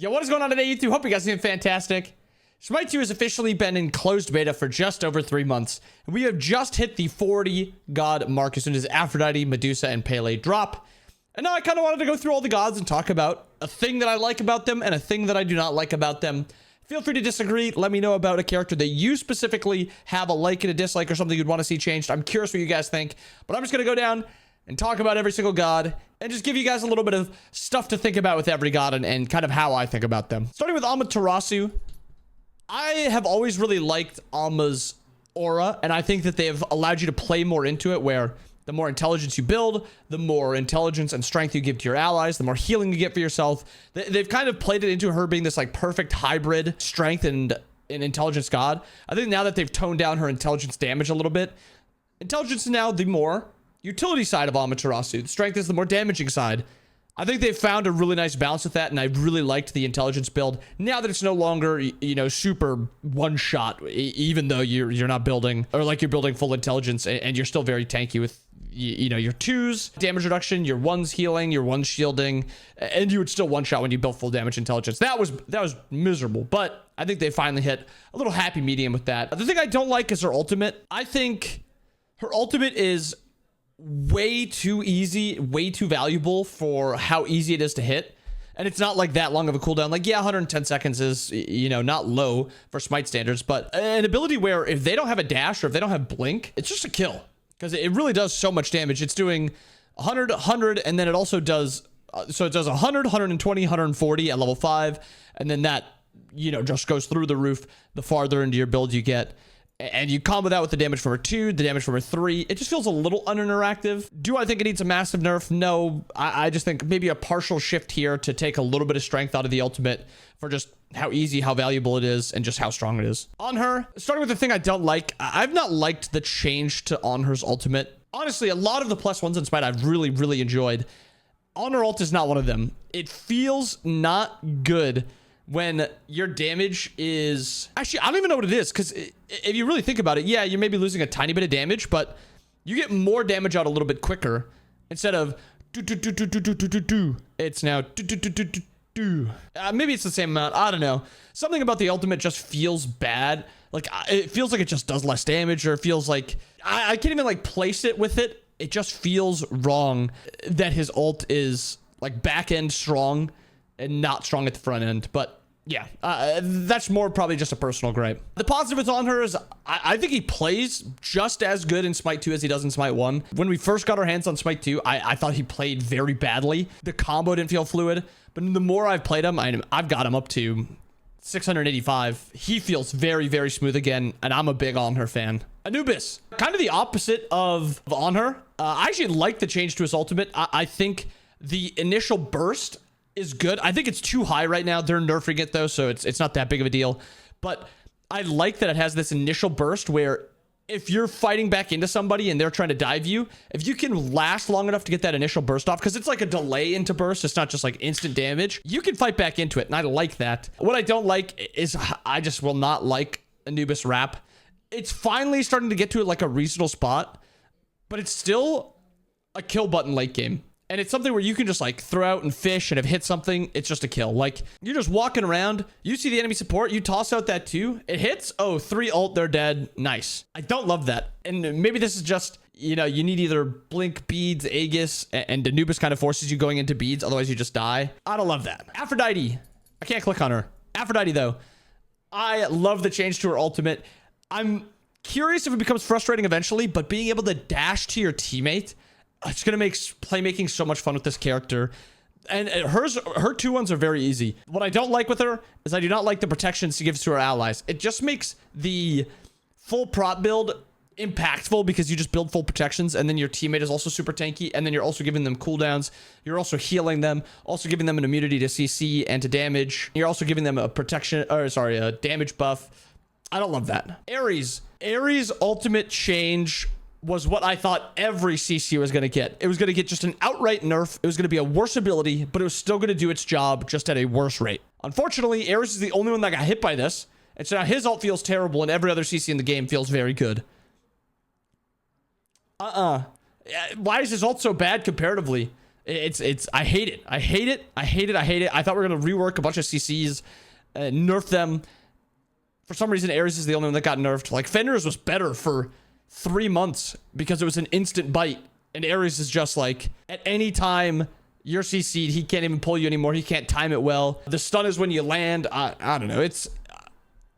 Yo, what is going on today, YouTube? Hope you guys are doing fantastic. SMITE 2 has officially been in closed beta for just over 3 months. And we have just hit the 40 god mark as soon as Aphrodite, Medusa, and Pele drop. And now I kind of wanted to go through all the gods and talk about a thing that I like about them and a thing that I do not like about them. Feel free to disagree. Let me know about a character that you specifically have a like and a dislike or something you'd want to see changed. I'm curious what you guys think. But I'm just going to go down and talk about every single god and just give you guys a little bit of stuff to think about with every god and kind of how I think about them. Starting with Amaterasu, I have always really liked Alma's aura, and I think that they've allowed you to play more into it, where the more intelligence you build, the more intelligence and strength you give to your allies, the more healing you get for yourself. They've kind of played it into her being this like perfect hybrid strength and an intelligence god. I think now that they've toned down her intelligence damage a little bit, intelligence is now the more utility side of Amaterasu. Strength is the more damaging side. I think they've found a really nice balance with that, and I really liked the intelligence build. Now that it's no longer, you know, super one-shot, even though you're not building, or like you're building full intelligence, and you're still very tanky with, you know, your 2s damage reduction, your 1s healing, your 1s shielding, and you would still one-shot when you built full damage intelligence. That was miserable, but I think they finally hit a little happy medium with that. The thing I don't like is her ultimate. I think her ultimate is way too easy, way too valuable for how easy it is to hit. And it's not like that long of a cooldown. Like, yeah, 110 seconds is, you know, not low for SMITE standards, but an ability where if they don't have a dash or if they don't have blink, it's just a kill. Because it really does so much damage. It's doing 100, 100, and then it also does, so it does 100, 120, 140 at level 5. And then that, you know, just goes through the roof the farther into your build you get. And you combo that with the damage from her 2, the damage from her 3. It just feels a little uninteractive. Do I think it needs a massive nerf? No. I just think maybe a partial shift here to take a little bit of strength out of the ultimate for just how easy, how valuable it is, and just how strong it is. Anhur, starting with the thing I don't like, I've not liked the change to Anhur's ultimate. Honestly, a lot of the +1s in SMITE I've really, really enjoyed. Anhur ult is not one of them. It feels not good when your damage is... Actually, I don't even know what it is, because if you really think about it, yeah, you're maybe losing a tiny bit of damage, but you get more damage out a little bit quicker. Instead of it's now maybe it's the same amount. I don't know. Something about the ultimate just feels bad. Like, it feels like it just does less damage, or it feels like... I can't even, like, place it with it. It just feels wrong that his ult is, like, back-end strong and not strong at the front end. But yeah, that's more probably just a personal gripe. The positive with Anhur is I think he plays just as good in SMITE 2 as he does in SMITE 1. When we first got our hands on SMITE 2, I thought he played very badly. The combo didn't feel fluid, but the more I've played him, I've got him up to 685. He feels very, very smooth again, and I'm a big Anhur fan. Anubis, kind of the opposite of Anhur. I actually like the change to his ultimate. I think the initial burst is good. I think it's too high right now. They're nerfing it though, so it's not that big of a deal. But I like that it has this initial burst where if you're fighting back into somebody and they're trying to dive you, if you can last long enough to get that initial burst off, because it's like a delay into burst, it's not just like instant damage, you can fight back into it, and I like that. What I don't like is I just will not like Anubis Wrap. It's finally starting to get to like a reasonable spot, but it's still a kill button late game. And it's something where you can just like throw out and fish, and if hit something, it's just a kill. Like, you're just walking around, you see the enemy support, you toss out that 2, it hits, oh, 3 ult, they're dead. Nice. I don't love that. And maybe this is just, you know, you need either blink, beads, Aegis, and Anubis kind of forces you going into beads, otherwise you just die. I don't love that. Aphrodite. I can't click on her. Aphrodite though. I love the change to her ultimate. I'm curious if it becomes frustrating eventually, but being able to dash to your teammate, it's going to make playmaking so much fun with this her 2-1s are very easy. What I don't like with her is I do not like the protections she gives to her allies. It just makes the full prop build impactful because you just build full protections, and then your teammate is also super tanky, and then you're also giving them cooldowns. You're also healing them, also giving them an immunity to CC and to damage. You're also giving them a a damage buff. I don't love that. Ares ultimate change was what I thought every CC was going to get. It was going to get just an outright nerf. It was going to be a worse ability, but it was still going to do its job just at a worse rate. Unfortunately, Ares is the only one that got hit by this, and so now his ult feels terrible, and every other CC in the game feels very good. Why is his ult so bad comparatively? I hate it. I hate it. I hate it. I hate it. I thought we were going to rework a bunch of CCs, nerf them. For some reason, Ares is the only one that got nerfed. Like, Fenrir's was better for 3 months because it was an instant bite. And Ares is just like, at any time you're CC'd, he can't even pull you anymore. He can't time it well. The stun is when you land. I don't know. It's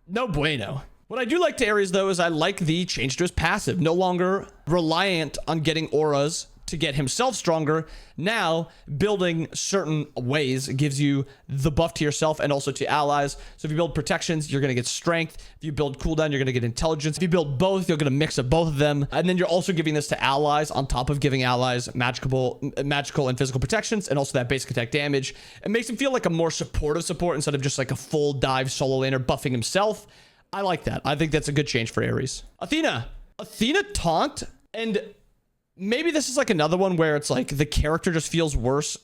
no bueno. What I do like to Ares, though, is I like the change to his passive. No longer reliant on getting auras to get himself stronger. Now, building certain ways gives you the buff to yourself and also to allies. So if you build protections, you're going to get strength. If you build cooldown, you're going to get intelligence. If you build both, you're going to mix up both of them. And then you're also giving this to allies on top of giving allies magical and physical protections and also that basic attack damage. It makes him feel like a more supportive support instead of just like a full dive solo laner buffing himself. I like that. I think that's a good change for Ares. Athena taunt, and maybe this is like another one where it's like the character just feels worse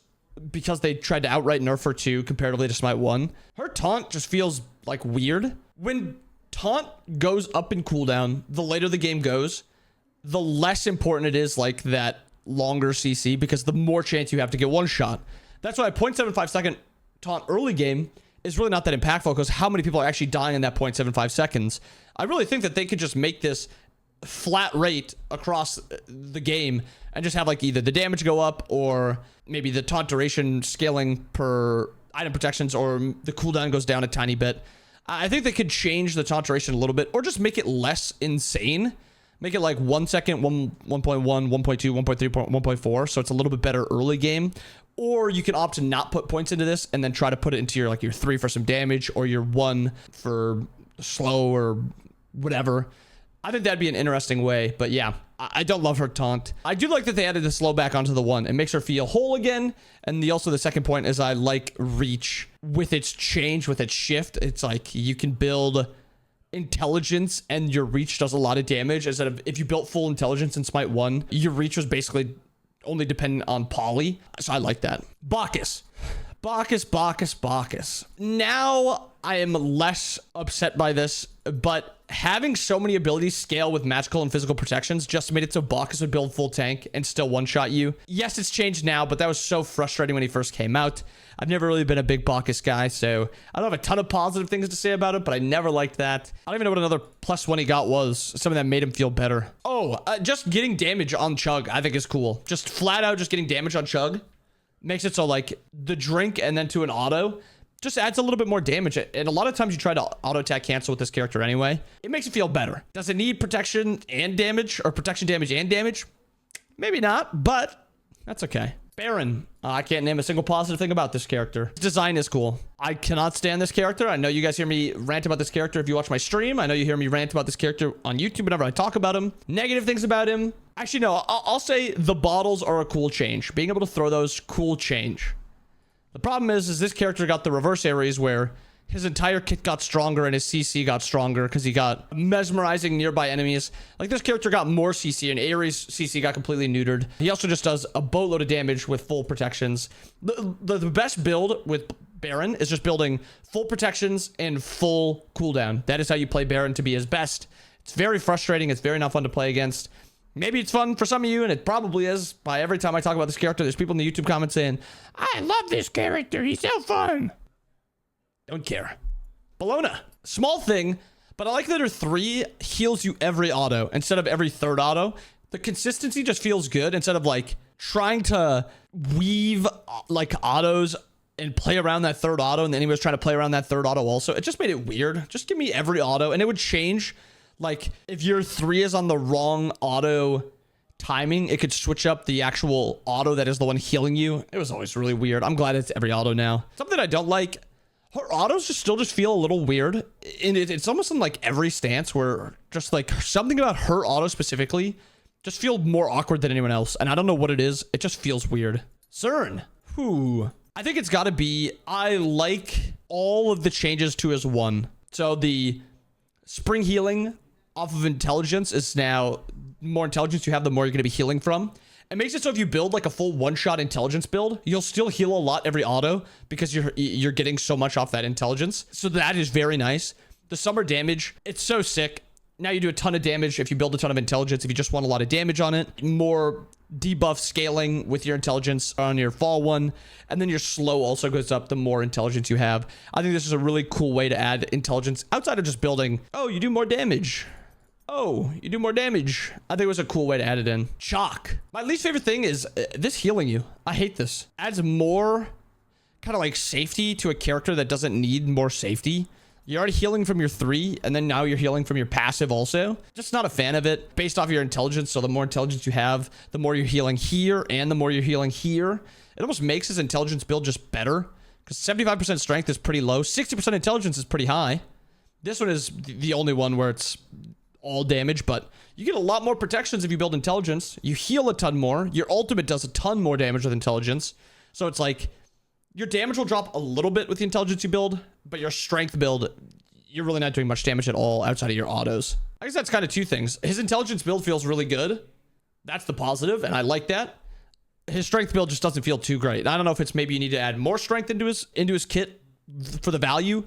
because they tried to outright nerf her 2 comparatively to Smite 1. Her taunt just feels like weird. When taunt goes up in cooldown, the later the game goes, the less important it is like that longer CC because the more chance you have to get one shot. That's why a 0.75 second taunt early game is really not that impactful because how many people are actually dying in that 0.75 seconds. I really think that they could just make this flat rate across the game and just have like either the damage go up or maybe the taunt duration scaling per item protections or the cooldown goes down a tiny bit. I think they could change the taunt duration a little bit or just make it less insane. Make it like 1 second, 1.1, 1.2, 1.3, 1.4. So it's a little bit better early game. Or you can opt to not put points into this and then try to put it into your 3 for some damage or your 1 for slow or whatever. I think that'd be an interesting way, but yeah, I don't love her taunt. I do like that they added the slow back onto the 1. It makes her feel whole again. And also the second point is I like reach with its change, with its shift. It's like you can build intelligence and your reach does a lot of damage. Instead of if you built full intelligence in Smite 1, your reach was basically only dependent on poly. So I like that. Bacchus. Now I am less upset by this, but having so many abilities scale with magical and physical protections just made it so Bacchus would build full tank and still one-shot you. Yes, it's changed now, but that was so frustrating when he first came out. I've never really been a big Bacchus guy, so I don't have a ton of positive things to say about it, but I never liked that. I don't even know what another +1 he got was. Something that made him feel better. Oh, just getting damage on Chug I think is cool. Just flat out just getting damage on Chug makes it so like the drink and then to an auto just adds a little bit more damage. And a lot of times you try to auto attack cancel with this character anyway. It makes it feel better. Does it need protection and damage or protection damage and damage? Maybe not, but that's okay. Baron. I can't name a single positive thing about this character. His design is cool. I cannot stand this character. I know you guys hear me rant about this character if you watch my stream. I know you hear me rant about this character on YouTube whenever I talk about him. Negative things about him. Actually, no, I'll say the bottles are a cool change. Being able to throw those, cool change. The problem is this character got the reverse Ares where his entire kit got stronger and his CC got stronger because he got mesmerizing nearby enemies. Like this character got more CC and Ares' CC got completely neutered. He also just does a boatload of damage with full protections. The best build with Baron is just building full protections and full cooldown. That is how you play Baron to be his best. It's very frustrating. It's very not fun to play against. Maybe it's fun for some of you, and it probably is. By every time I talk about this character, there's people in the YouTube comments saying, I love this character. He's so fun. Don't care. Bellona. Small thing, but I like that her 3 heals you every auto instead of every third auto. The consistency just feels good instead of like trying to weave like autos and play around that third auto and then he was trying to play around that third auto also. It just made it weird. Just give me every auto and it would change. Like if your 3 is on the wrong auto timing, it could switch up the actual auto that is the one healing you. It was always really weird. I'm glad it's every auto now. Something I don't like, her autos just still feel a little weird. And it's almost in like every stance where just like something about her auto specifically just feel more awkward than anyone else. And I don't know what it is. It just feels weird. Cern. Whew. I think it's got to be, I like all of the changes to his 1. So the spring healing off of intelligence is now more intelligence you have, the more you're going to be healing from. It makes it so if you build like a full one-shot intelligence build, you'll still heal a lot every auto because you're getting so much off that intelligence. So that is very nice. The summer damage, it's so sick. Now you do a ton of damage if you build a ton of intelligence. If you just want a lot of damage on it, more debuff scaling with your intelligence on your fall one. And then your slow also goes up the more intelligence you have. I think this is a really cool way to add intelligence outside of just building. Oh, you do more damage. Oh, you do more damage. I think it was a cool way to add it in. Shock. My least favorite thing is this healing you. I hate this. Adds more kind of like safety to a character that doesn't need more safety. You're already healing from your 3, and then now you're healing from your passive also. Just not a fan of it. Based off your intelligence, so the more intelligence you have, the more you're healing here, and the more you're healing here. It almost makes his intelligence build just better, because 75% strength is pretty low. 60% intelligence is pretty high. This one is the only one where it's all damage, but you get a lot more protections if you build intelligence. You heal a ton more. Your ultimate does a ton more damage with intelligence. So it's like, your damage will drop a little bit with the intelligence you build, but your strength build, you're really not doing much damage at all outside of your autos. I guess that's kind of two things. His intelligence build feels really good. That's the positive, and I like that. His strength build just doesn't feel too great. I don't know if it's maybe you need to add more strength into his kit for the value,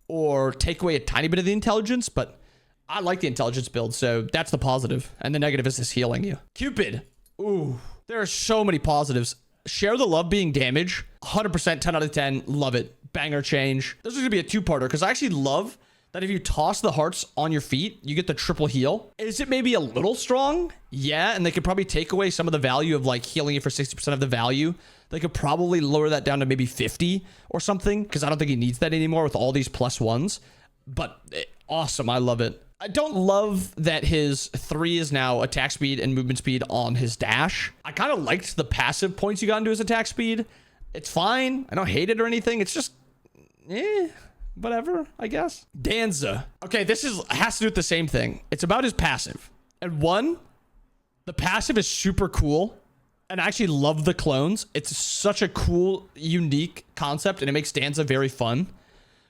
or take away a tiny bit of the intelligence, but I like the intelligence build, so that's the positive. And the negative is this healing you. Cupid. Ooh, there are so many positives. Share the love being damage. 100%, 10 out of 10. Love it. Banger change. This is going to be a two-parter because I actually love that if you toss the hearts on your feet, you get the triple heal. Is it maybe a little strong? Yeah, and they could probably take away some of the value of like healing you for 60% of the value. They could probably lower that down to maybe 50 or something because I don't think he needs that anymore with all these plus ones. But awesome. I love it. I don't love that his 3 is now attack speed and movement speed on his dash. I kind of liked the passive points you got into his attack speed. It's fine. I don't hate it or anything. It's just, whatever, I guess. Danza. Okay, this has to do with the same thing. It's about his passive. And one, the passive is super cool. And I actually love the clones. It's such a cool, unique concept, and it makes Danza very fun.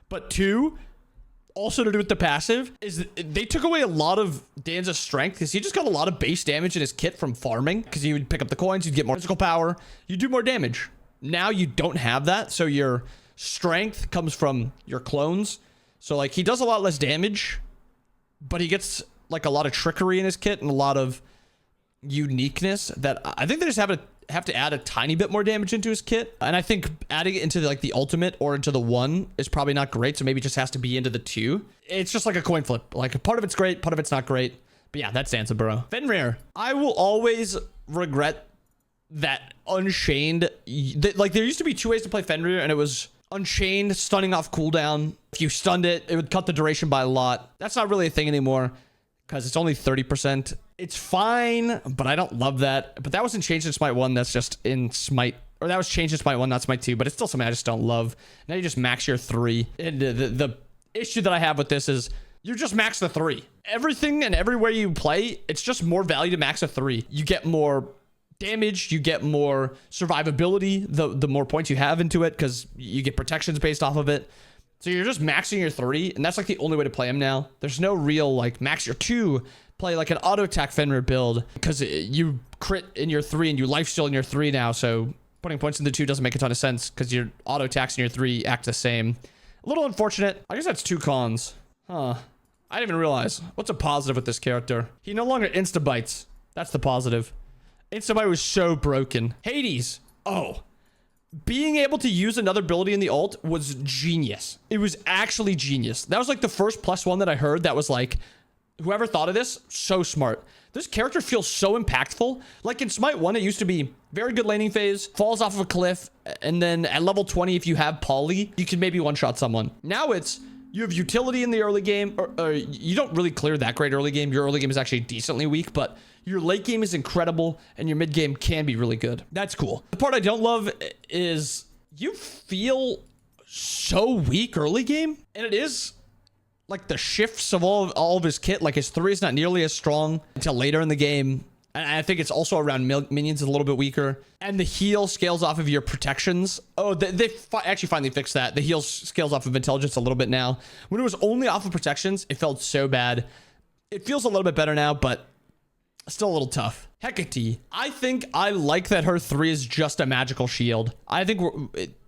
But 2, also to do with the passive, is they took away a lot of Danza's strength because he just got a lot of base damage in his kit from farming because you would pick up the coins, you'd get more physical power, you do more damage. Now you don't have that, so your strength comes from your clones. So like he does a lot less damage, but he gets like a lot of trickery in his kit and a lot of uniqueness that I think they just have to add a tiny bit more damage into his kit. And I think adding it into like the ultimate or into the 1 is probably not great. So maybe it just has to be into the 2. It's just like a coin flip. Like part of it's great, part of it's not great. But yeah, that's Danzaburou. Fenrir. I will always regret that Unchained. Like there used to be 2 ways to play Fenrir, and it was Unchained, stunning off cooldown. If you stunned it, it would cut the duration by a lot. That's not really a thing anymore because it's only 30%. It's fine, but I don't love that. But that wasn't changed in Smite 1. That's just in Smite, or that was changed in Smite 1, not Smite 2. But it's still something I just don't love. Now you just max your 3. And the issue that I have with this is you just max the 3. Everything and everywhere you play, it's just more value to max a 3. You get more damage, you get more survivability, the more points you have into it, because you get protections based off of it. So you're just maxing your 3, and that's like the only way to play him now. There's no real like max your 2, play like an auto attack Fenrir build, because you crit in your 3 and you lifesteal in your 3 now. So putting points in the 2 doesn't make a ton of sense because your auto attacks in your 3 act the same. A little unfortunate. I guess that's 2 cons. Huh. I didn't even realize. What's a positive with this character? He no longer insta-bites. That's the positive. Insta-bite was so broken. Hades. Oh. Being able to use another ability in the ult was genius. It was actually genius. That was like the first +1 that I heard that was like, whoever thought of this, so smart. This character feels so impactful. Like in Smite 1, it used to be very good laning phase, falls off of a cliff, and then at level 20, if you have Poly, you can maybe one-shot someone. Now it's, you have utility in the early game, or you don't really clear that great early game. Your early game is actually decently weak, but your late game is incredible, and your mid game can be really good. That's cool. The part I don't love is you feel so weak early game, and it is like the shifts of all of his kit. Like his 3 is not nearly as strong until later in the game. And I think it's also around minions is a little bit weaker. And the heal scales off of your protections. Oh, they actually finally fixed that. The heal scales off of intelligence a little bit now. When it was only off of protections, it felt so bad. It feels a little bit better now, but still a little tough. Hecate. I think I like that her 3 is just a magical shield. I think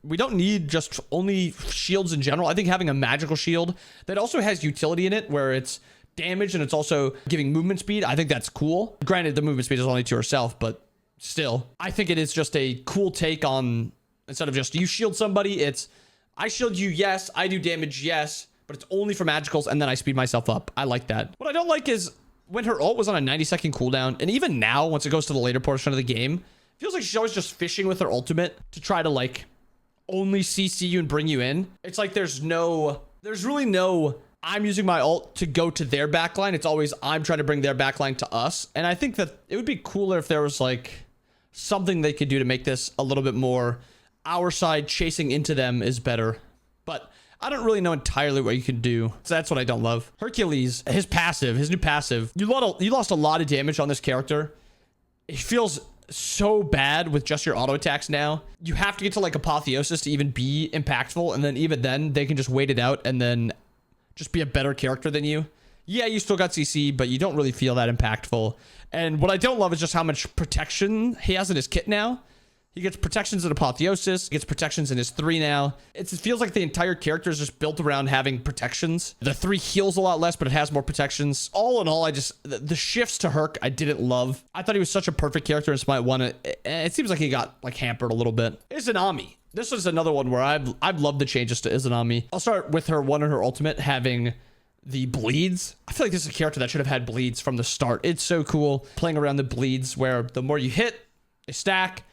we don't need just only shields in general. I think having a magical shield that also has utility in it, where it's damage and it's also giving movement speed. I think that's cool. Granted, the movement speed is only to herself, but still, I think it is just a cool take on, instead of just you shield somebody, it's I shield you, yes, I do damage, yes, but it's only for magicals, and then I speed myself up. I like that. What I don't like is when her ult was on a 90-second cooldown, and even now, once it goes to the later portion of the game, it feels like she's always just fishing with her ultimate to try to like only CC you and bring you in. It's like there's really no I'm using my ult to go to their backline. It's always I'm trying to bring their backline to us. And I think that it would be cooler if there was like something they could do to make this a little bit more our side chasing into them is better. But I don't really know entirely what you can do. So that's what I don't love. Hercules, his new passive, you lost a lot of damage on this character. It feels so bad with just your auto attacks now. You have to get to like apotheosis to even be impactful. And then even then they can just wait it out and then just be a better character than you. Yeah, you still got CC, but you don't really feel that impactful. And what I don't love is just how much protection he has in his kit now. He gets protections in Apotheosis. He gets protections in his 3 now. It feels like the entire character is just built around having protections. The 3 heals a lot less, but it has more protections. All in all, the shifts to Herc, I didn't love. I thought he was such a perfect character in SMITE 1. It seems like he got like hampered a little bit. Izanami. This was another one where I've loved the changes to Izanami. I'll start with her one and her ultimate having the bleeds. I feel like this is a character that should have had bleeds from the start. It's so cool playing around the bleeds where the more you hit, they stack.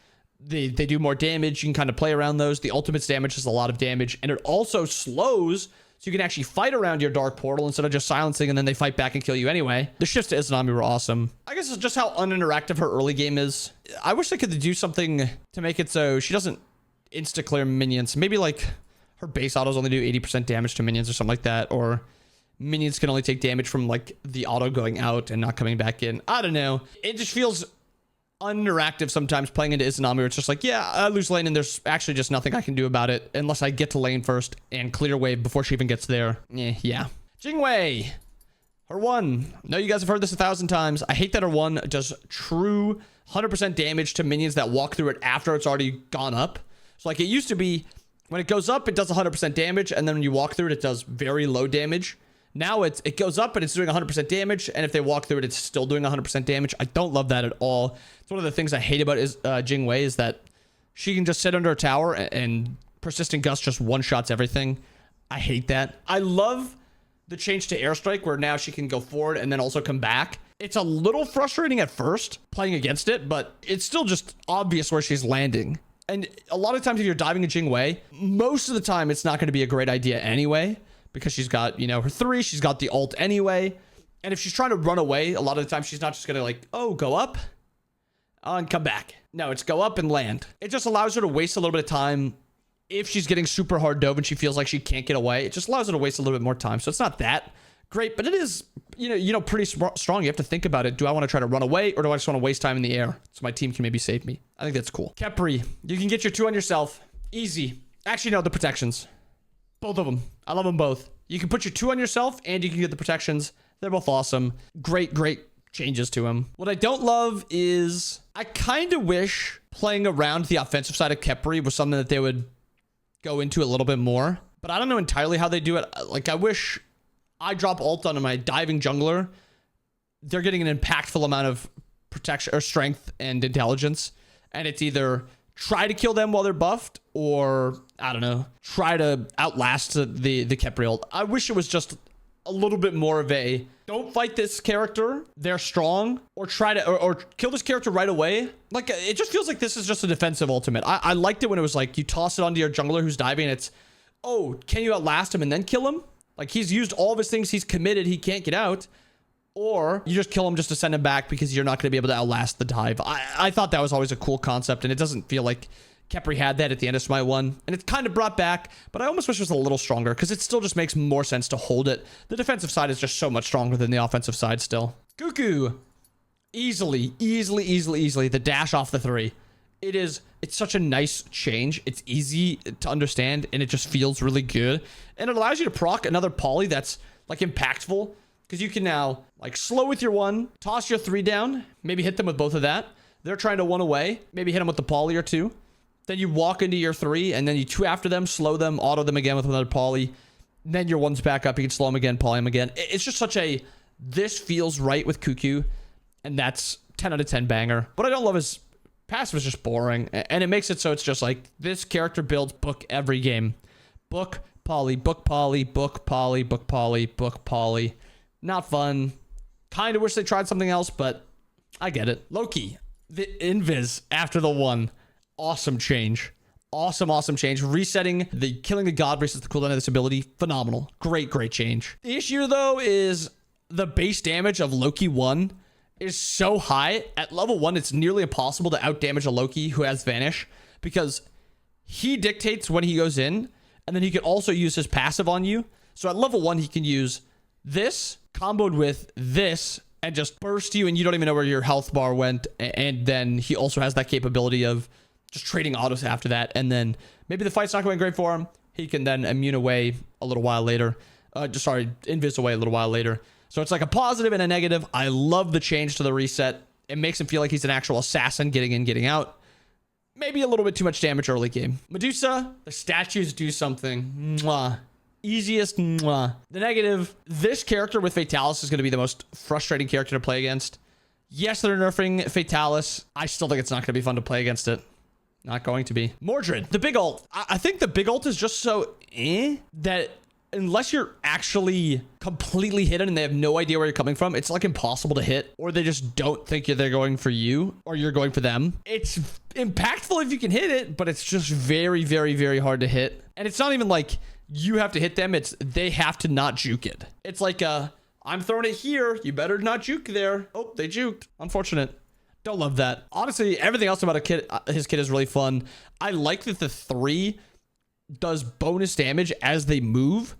They do more damage. You can kind of play around those. The ultimate's damage is a lot of damage, and it also slows, so you can actually fight around your dark portal instead of just silencing, and then they fight back and kill you anyway. The shifts to Izanami were awesome. I guess it's just how uninteractive her early game is. I wish they could do something to make it so she doesn't insta-clear minions. Maybe like her base autos only do 80% damage to minions or something like that, or minions can only take damage from like the auto going out and not coming back in. I don't know. It just feels uninteractive sometimes playing into Izanami where it's just like, yeah, I lose lane and there's actually just nothing I can do about it unless I get to lane first and clear wave before she even gets there. Yeah. Jing Wei. Her 1. No, you guys have heard this 1,000 times. I hate that her 1 does true 100% damage to minions that walk through it after it's already gone up. So like it used to be when it goes up, it does 100% damage. And then when you walk through it, it does very low damage. Now it goes up and it's doing 100% damage. And if they walk through it, it's still doing 100% damage. I don't love that at all. It's one of the things I hate about Jing Wei is that she can just sit under a tower and Persistent Gust just one-shots everything. I hate that. I love the change to Airstrike where now she can go forward and then also come back. It's a little frustrating at first playing against it, but it's still just obvious where she's landing. And a lot of times if you're diving a Jing Wei, most of the time it's not going to be a great idea anyway, because she's got, her 3, she's got the ult anyway. And if she's trying to run away, a lot of the time she's not just going to like, oh, go up and come back. No, it's go up and land. It just allows her to waste a little bit of time. If she's getting super hard dove and she feels like she can't get away, it just allows her to waste a little bit more time. So it's not that great, but it is, pretty strong. You have to think about it. Do I want to try to run away or do I just want to waste time in the air so my team can maybe save me? I think that's cool. Khepri, you can get your 2 on yourself. Easy. Actually, no, the protections. Both of them. I love them both. You can put your 2 on yourself and you can get the protections. They're both awesome. Great changes to him. What I don't love is I kind of wish playing around the offensive side of Khepri was something that they would go into a little bit more, but I don't know entirely how they do it. Like I wish I drop ult on my diving jungler. They're getting an impactful amount of protection or strength and intelligence. And it's either try to kill them while they're buffed or I don't know, try to outlast the Khepri ult. I wish it was just a little bit more of a don't fight this character, they're strong, or try to or kill this character right away. Like it just feels like this is just a defensive ultimate. I liked it when it was like you toss it onto your jungler who's diving and it's, oh, can you outlast him and then kill him? Like he's used all of his things, he's committed, he can't get out. Or you just kill him just to send him back because you're not going to be able to outlast the dive. I thought that was always a cool concept, and it doesn't feel like Khepri had that at the end of SMITE 1, and it's kind of brought back, but I almost wish it was a little stronger because it still just makes more sense to hold it. The defensive side is just so much stronger than the offensive side still. Cuckoo. Easily, the dash off the 3. It's such a nice change. It's easy to understand, and it just feels really good. And it allows you to proc another poly that's like impactful, because you can now like slow with your 1, toss your 3 down, maybe hit them with both of that. They're trying to 1 away, maybe hit them with the poly or 2. Then you walk into your 3, and then you 2 after them, slow them, auto them again with another poly. Then your 1's back up, you can slow them again, poly them again. It's just such a This feels right with Cuckoo, and that's 10 out of 10 banger. What I don't love is passive is just boring, and it makes it so it's just like this character builds book every game. Book, poly, book, poly, book, poly, book, poly, book, poly. Not fun. Kind of wish they tried something else, but I get it. Loki, the Invis after the 1. Awesome change. Awesome change. Resetting the killing the god versus the cooldown of this ability. Phenomenal. Great change. The issue though is the base damage of Loki 1 is so high. At level 1, it's nearly impossible to outdamage a Loki who has Vanish because he dictates when he goes in, and then he can also use his passive on you. So at level 1, he can use this comboed with this and just burst you, and you don't even know where your health bar went. And then he also has that capability of just trading autos after that. And then maybe the fight's not going great for him. He can then immune away a little while later. Invis away a little while later. So it's like a positive and a negative. I love the change to the reset. It makes him feel like he's an actual assassin, getting in, getting out. Maybe a little bit too much damage early game. Medusa, the statues do something. Mwah. Easiest. Mwah. The negative, this character with Fatalis is going to be the most frustrating character to play against. Yes, they're nerfing Fatalis. I still think it's not going to be fun to play against it. Not going to be. Mordred, the big ult. I think the big ult is just so that unless you're actually completely hidden and they have no idea where you're coming from, it's like impossible to hit, or they just don't think they're going for you or you're going for them. It's impactful if you can hit it, but it's just very hard to hit. And it's not even like you have to hit them. It's they have to not juke it. It's like I'm throwing it here. You better not juke there. Oh, they juked. Unfortunate. Don't love that. Honestly, everything else about his kit is really fun. I like that the 3 does bonus damage as they move.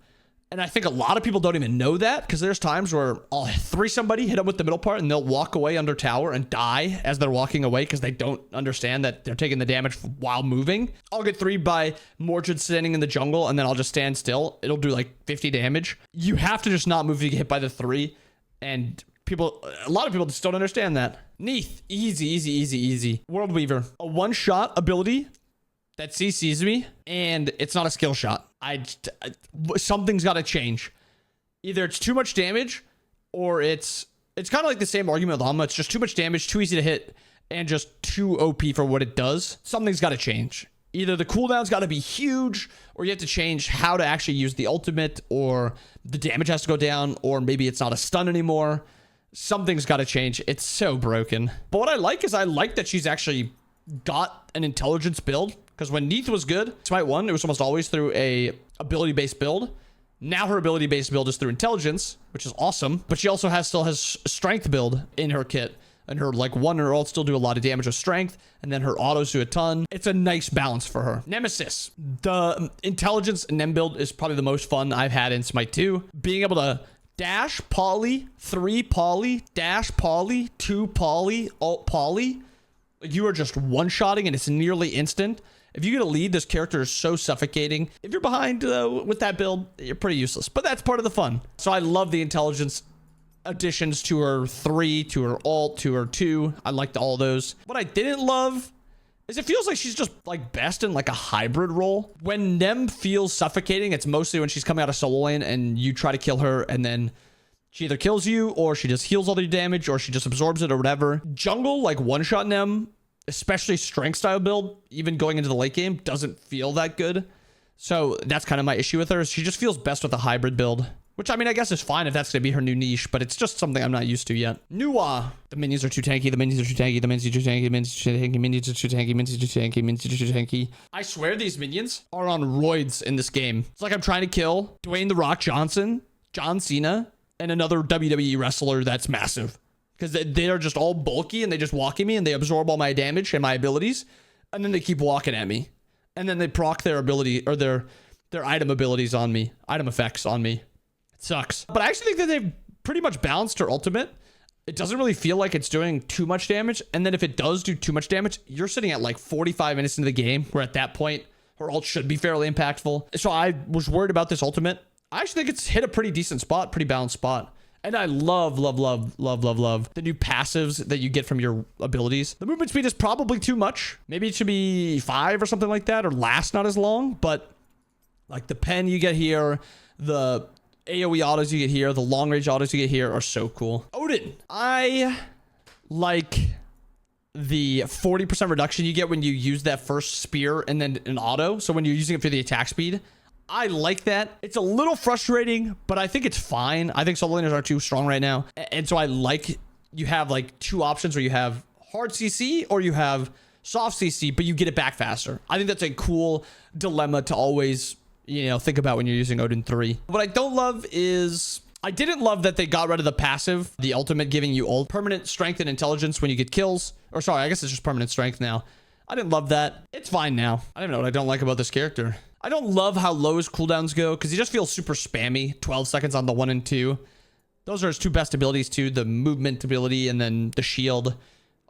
And I think a lot of people don't even know that, because there's times where I'll 3 somebody, hit them with the middle part, and they'll walk away under tower and die as they're walking away because they don't understand that they're taking the damage while moving. I'll get 3 by Mordred standing in the jungle, and then I'll just stand still. It'll do like 50 damage. You have to just not move to get hit by the 3. And a lot of people just don't understand that. Neith, easy. World Weaver, a 1-shot ability that CCs me, and it's not a skill shot. Something's got to change. Either it's too much damage, or it's kind of like the same argument with Alma. It's just too much damage, too easy to hit, and just too OP for what it does. Something's got to change. Either the cooldown's got to be huge, or you have to change how to actually use the ultimate, or the damage has to go down, or maybe it's not a stun anymore. Something's got to change. It's so broken. But what I like is I like that she's actually got an intelligence build, because when Neith was good, SMITE 1, it was almost always through a ability-based build. Now her ability-based build is through intelligence, which is awesome, but she also still has strength build in her kit, and her like 1 and her ult still do a lot of damage with strength, and then her autos do a ton. It's a nice balance for her. Nemesis, the intelligence Nem build is probably the most fun I've had in SMITE 2. Being able to dash, poly, 3 poly, dash, poly, 2 poly, ult poly. You are just one-shotting, and it's nearly instant. If you get a lead, this character is so suffocating. If you're behind with that build, you're pretty useless. But that's part of the fun. So I love the intelligence additions to her 3, to her ult, to her 2. I liked all those. What I didn't love is it feels like she's just like best in like a hybrid role. When Nem feels suffocating, it's mostly when she's coming out of solo lane and you try to kill her, and then she either kills you, or she just heals all the damage, or she just absorbs it, or whatever. Jungle, like one-shot Nem, especially strength style build, even going into the late game, doesn't feel that good. So that's kind of my issue with her. She just feels best with a hybrid build, which I mean, I guess is fine if that's going to be her new niche, but it's just something I'm not used to yet. Nu Wa. The minions are too tanky. The minions are too tanky. The minions are too tanky. The minions are too tanky. Minions are too tanky. Minions are too tanky. Minions are too tanky. I swear these minions are on roids in this game. It's like I'm trying to kill Dwayne The Rock Johnson, John Cena, and another WWE wrestler that's massive. Because they are just all bulky, and they just walk at me, and they absorb all my damage and my abilities, and then they keep walking at me. And then they proc their ability, or their item abilities on me, item effects on me. It sucks. But I actually think that they've pretty much balanced her ultimate. It doesn't really feel like it's doing too much damage. And then if it does do too much damage, you're sitting at like 45 minutes into the game, where at that point, her ult should be fairly impactful. So I was worried about this ultimate. I actually think it's hit a pretty decent spot, pretty balanced spot. And I love the new passives that you get from your abilities. The movement speed is probably too much. Maybe it should be 5 or something like that, or last not as long. But like the pen you get here, the AoE autos you get here, the long range autos you get here are so cool. Odin. I like the 40% reduction you get when you use that first spear and then an auto. So when you're using it for the attack speed, I like that. It's a little frustrating, but I think it's fine. I think solo laners are too strong right now. And so I like, you have like two options where you have hard CC or you have soft CC, but you get it back faster. I think that's a cool dilemma to always, you know, think about when you're using Odin 3. What I don't love is, I didn't love that they got rid of the passive, the ultimate giving you permanent strength and intelligence when you get kills. Or sorry, I guess it's just permanent strength now. I didn't love that. It's fine now. I don't know what I don't like about this character. I don't love how low his cooldowns go because he just feels super spammy. 12 seconds on the 1 and 2. Those are his two best abilities too, the movement ability and then the shield.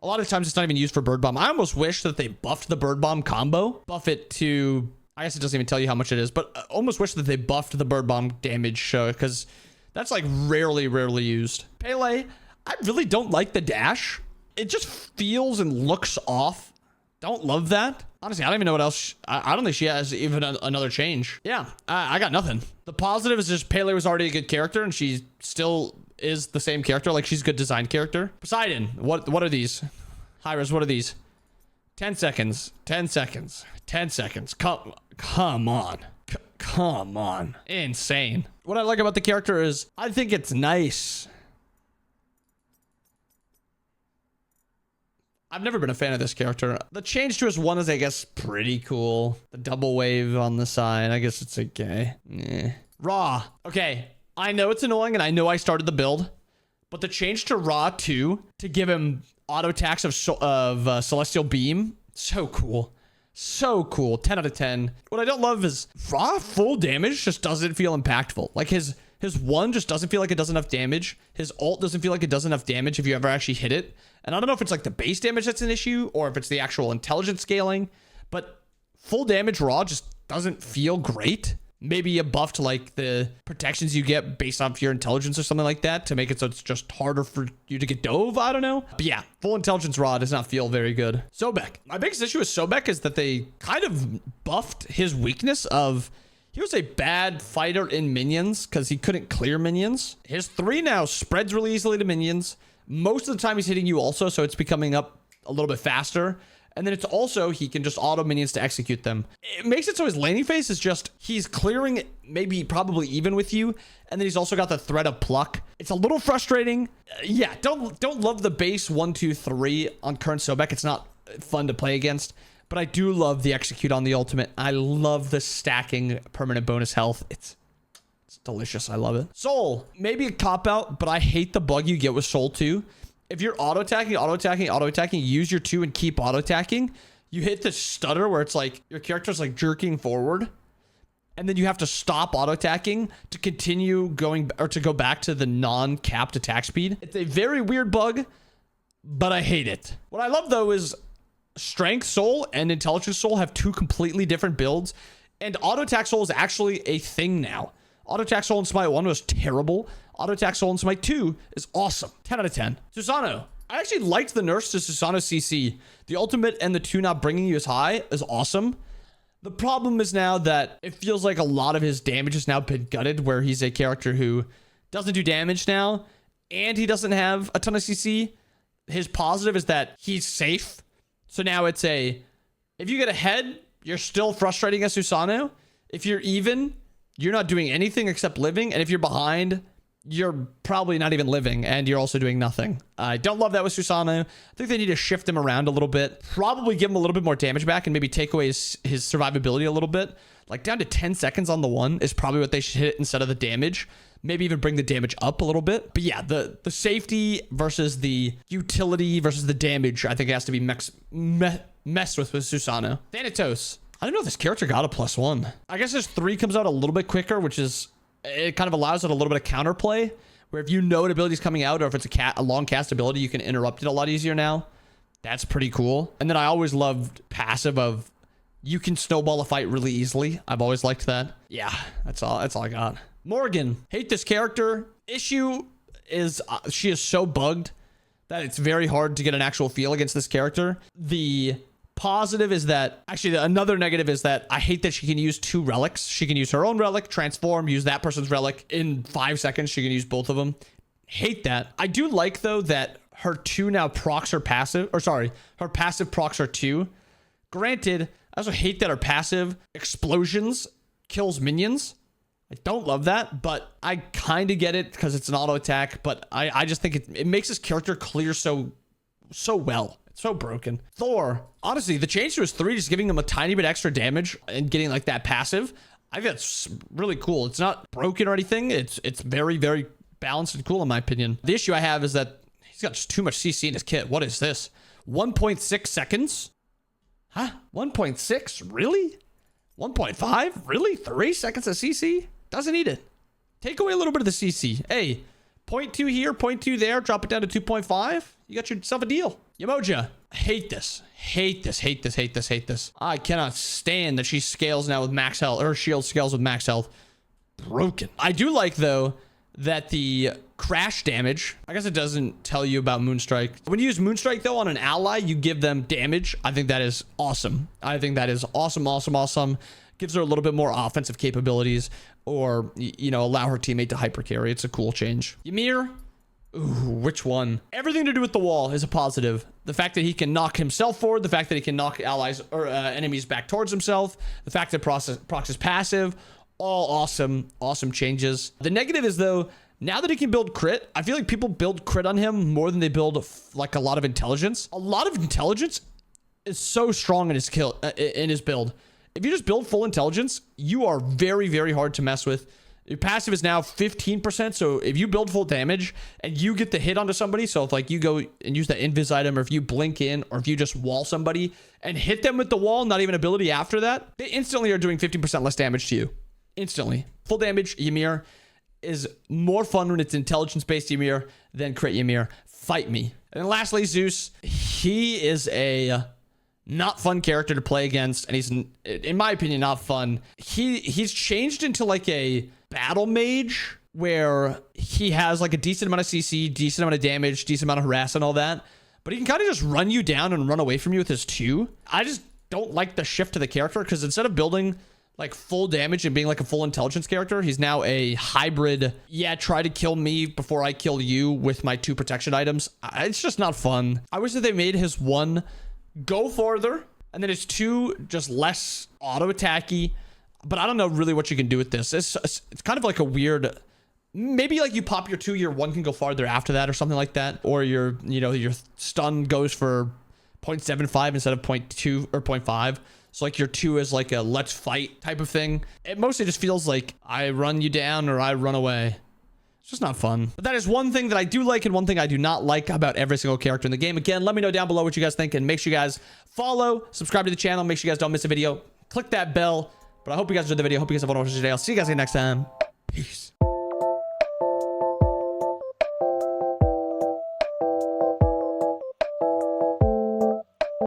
A lot of times it's not even used for Bird Bomb. I almost wish that they buffed the Bird Bomb combo. Buff it to, I guess it doesn't even tell you how much it is, but I almost wish that they buffed the Bird Bomb damage show because that's like rarely used. Pele, I really don't like the dash. It just feels and looks off. Don't love that. Honestly, I don't even know what else. I don't think she has even another change. Yeah, I got nothing. The positive is just Pele was already a good character and she still is the same character. Like she's a good designed character. Poseidon, what are these? Hi-Res, what are these? 10 seconds, 10 seconds, 10 seconds. Come on. Come on. Insane. What I like about the character is I think it's nice. I've never been a fan of this character. The change to his 1 is, I guess, pretty cool. The double wave on the side. I guess it's okay. Ra. Okay. I know it's annoying and I know I started the build, but the change to Ra 2 to give him auto attacks of Celestial Beam. So cool. So cool. 10 out of 10. What I don't love is Ra full damage just doesn't feel impactful. Like his 1 just doesn't feel like it does enough damage. His ult doesn't feel like it does enough damage if you ever actually hit it. And I don't know if it's like the base damage that's an issue or if it's the actual intelligence scaling, but full damage Ra just doesn't feel great. Maybe a buff to like the protections you get based off your intelligence or something like that to make it so it's just harder for you to get dove. I don't know. But yeah, full intelligence Ra does not feel very good. Sobek. My biggest issue with Sobek is that they kind of buffed his weakness of he was a bad fighter in minions because he couldn't clear minions. His 3 now spreads really easily to minions. Most of the time he's hitting you also, so it's becoming up a little bit faster. And then it's also, he can just auto minions to execute them. It makes it so his laning phase is just, he's clearing maybe probably even with you. And then he's also got the threat of pluck. It's a little frustrating. Yeah, don't love the base 1, 2, 3 on current Sobek. It's not fun to play against. But I do love the execute on the ultimate. I love the stacking permanent bonus health. It's delicious. I love it. Sol, maybe a cop out, but I hate the bug you get with Sol too. If you're auto attacking, use your 2 and keep auto attacking. You hit the stutter where it's like your character's like jerking forward. And then you have to stop auto attacking to continue going or to go back to the non-capped attack speed. It's a very weird bug, but I hate it. What I love though is Strength Soul and Intelligence Soul have 2 completely different builds. And auto attack Soul is actually a thing now. Auto attack Soul in Smite 1 was terrible. Auto attack Soul in Smite 2 is awesome. 10 out of 10. Susano. I actually liked the nerfs to Susano CC. The ultimate and the 2 not bringing you as high is awesome. The problem is now that it feels like a lot of his damage has now been gutted, where he's a character who doesn't do damage now, and he doesn't have a ton of CC. His positive is that he's safe. So now it's if you get ahead, you're still frustrating as Susano. If you're even, you're not doing anything except living. And if you're behind, you're probably not even living and you're also doing nothing. I don't love that with Susano. I think they need to shift him around a little bit. Probably give him a little bit more damage back and maybe take away his survivability a little bit. Like down to 10 seconds on the 1 is probably what they should hit instead of the damage. Maybe even bring the damage up a little bit. But yeah, the safety versus the utility versus the damage, I think it has to be messed with Susano. Thanatos. I don't know if this character got a +1. I guess his 3 comes out a little bit quicker, which is, it kind of allows it a little bit of counterplay, where if you know an ability's coming out or if it's a long cast ability, you can interrupt it a lot easier now. That's pretty cool. And then I always loved passive of you can snowball a fight really easily. I've always liked that. Yeah, that's all I got. Morrigan. Hate this character. Issue is she is so bugged that it's very hard to get an actual feel against this character. The Positive is that, actually another negative is that I hate that she can use 2 relics. She can use her own relic, transform, use that person's relic. In 5 seconds, she can use both of them. Hate that. I do like though that her 2 now procs her passive, or sorry, her passive procs her 2. Granted, I also hate that her passive explosions kills minions. I don't love that, but I kind of get it because it's an auto attack, but I just think it makes this character clear so well. It's so broken. Thor, honestly, the change to his 3, just giving him a tiny bit extra damage and getting like that passive, I think that's really cool. It's not broken or anything. It's very, very balanced and cool in my opinion. The issue I have is that he's got just too much CC in his kit. What is this? 1.6 seconds? Huh? 1.6? Really? 1.5? Really? 3 seconds of CC? Doesn't need it. Take away a little bit of the CC. Hey, 0.2 here, 0.2 there, drop it down to 2.5. You got yourself a deal. Yemoja, hate this. Hate this, hate this, hate this, hate this. I cannot stand that she scales now with max health, or shield scales with max health. Broken. I do like, though, that the crash damage, I guess it doesn't tell you about Moonstrike. When you use Moonstrike, though, on an ally, you give them damage. I think that is awesome. I think that is awesome, awesome, awesome. Gives her a little bit more offensive capabilities, or, you know, allow her teammate to hyper carry. It's a cool change. Ymir, ooh, which one? Everything to do with the wall is a positive. The fact that he can knock himself forward, the fact that he can knock allies or enemies back towards himself, the fact that procs is passive, all awesome, awesome changes. The negative is, though, now that he can build crit, I feel like people build crit on him more than they build like a lot of intelligence. A lot of intelligence is so strong in his build. If you just build full intelligence, you are very, very hard to mess with. Your passive is now 15%. So if you build full damage and you get the hit onto somebody, so if like you go and use that invis item, or if you blink in, or if you just wall somebody and hit them with the wall, not even ability after that, they instantly are doing 15% less damage to you. Instantly. Full damage Ymir is more fun when it's intelligence-based Ymir than crit Ymir. Fight me. And then lastly, Zeus. He is a not fun character to play against, and he's, in my opinion, not fun. He's changed into like a battle mage where he has like a decent amount of CC, decent amount of damage, decent amount of harass and all that, but he can kind of just run you down and run away from you with his 2. I just don't like the shift to the character, because instead of building like full damage and being like a full intelligence character, he's now a hybrid, yeah, try to kill me before I kill you with my 2 protection items. It's just not fun. I wish that they made his 1 go farther, and then his 2 just less auto attacky. But I don't know really what you can do with this. It's kind of like a weird, maybe like you pop your 2, your 1 can go farther after that or something like that, or your, you know, your stun goes for 0.75 instead of 0.2 or 0.5. So like your 2 is like a let's fight type of thing. It mostly just feels like I run you down or I run away. It's just not fun. But that is one thing that I do like and one thing I do not like about every single character in the game. Again, let me know down below what you guys think, and make sure you guys follow, subscribe to the channel, make sure you guys don't miss a video, click that bell. But I hope you guys enjoyed the video. Hope you guys have a wonderful day. I'll see you guys again next time. Peace.